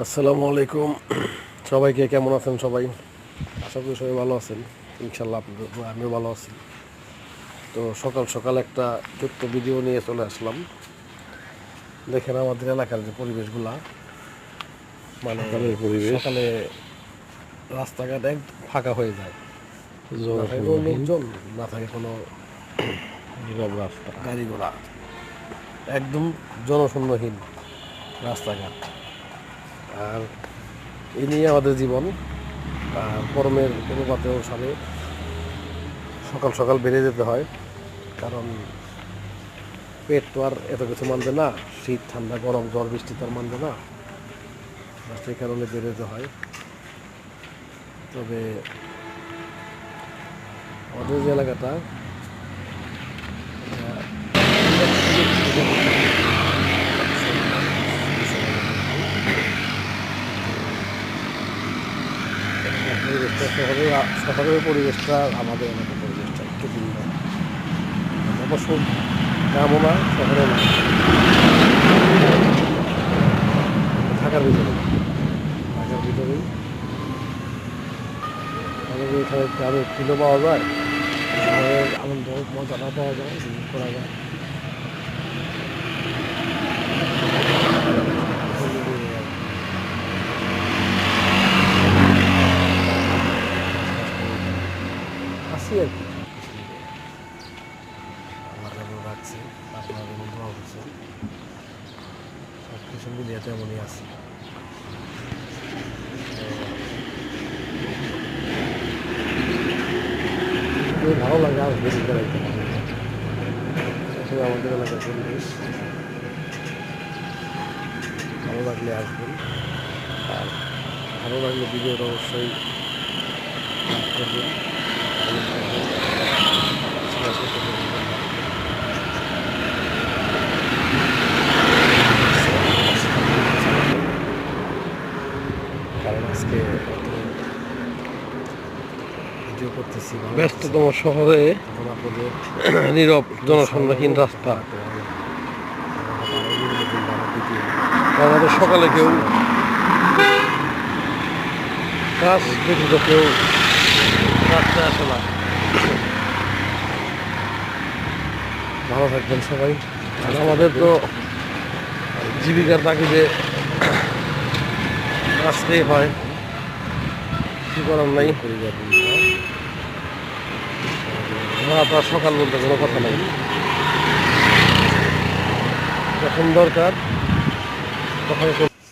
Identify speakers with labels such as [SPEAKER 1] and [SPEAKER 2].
[SPEAKER 1] আসসালামু আলাইকুম। সবাইকে কেমন আছেন? সবাই আশা করি সবাই ভালো আছেন। ইনশাল্লাহ আমিও ভালো আছি। তো সকাল সকাল একটা ছোট্ট ভিডিও নিয়ে চলে আসলাম। দেখেন আমাদের এলাকার যে পরিবেশগুলা, মানে
[SPEAKER 2] পরিবেশ
[SPEAKER 1] সকালে রাস্তাঘাট একদম ফাঁকা হয়ে যায়, না থাকে কোনো
[SPEAKER 2] জনশূন্যহীন,
[SPEAKER 1] লোকজন, না থাকে কোনো
[SPEAKER 2] নীরব রাস্তা।
[SPEAKER 1] গাড়ি ঘোড়া, একদম জনশূন্যহীন রাস্তাঘাট। আর এই নিয়ে আমাদের জীবন। আর গরমের অনুপাতে অনুসারে সকাল সকাল বেরিয়ে যেতে হয়, কারণ পেট তো আর এত কিছু মানবে না। শীত ঠান্ডা গরম ঝড় বৃষ্টি তো আর মানবে না, সেই কারণে বেরিয়ে যেতে হয়। তবে আমাদের যে এলাকাটা, পরিবেশটা শহরের পরিবেশটা, আমাদের এলাকার পরিবেশটা একটু ভিন্ন। অবশ্য গ্রামও না, শহরও না, ঢাকার ভিতরে, ঢাকার ভিতরেই আমাদের এখানে গ্রামের ফিলও পাওয়া যায়, শহরের আনন্দ মজাটা পাওয়া যায়, উপভোগ করা যায়। আসি আর কি, আল্লাহ যেমন রাখছে, আপনারা যেমন দোয়া করছেন, সব কিছু মিলিয়ে তেমনই আছি। ভালো লাগে, আর বেশি বেড়াইতে আসলে আমাদের এলাকার পরিবেশ ভালো লাগলে আসবেন। আর ভালো লাগলে ভিডিওটা অবশ্যই লাইক করবেন, কমেন্ট করবেন, শেয়ার করতে পারবেন। কারণ আজকে ভিডিও করতেছি
[SPEAKER 2] ব্যস্ততম শহরে
[SPEAKER 1] তখন আপনাদের
[SPEAKER 2] নীরব জনশূন্যহীন রাস্তা। আমাদের সকালে কেউ কাজ ব্যতীত কেউ রাস্তায় আসে না।
[SPEAKER 1] ভালো থাকবেন সবাই।
[SPEAKER 2] আর আমাদের তো জীবিকার তাগিদে আসতেই হয়, কি করার নাই। আমরা তো আর সকাল বলতে কোনো কথা নাই, যখন দরকার তখন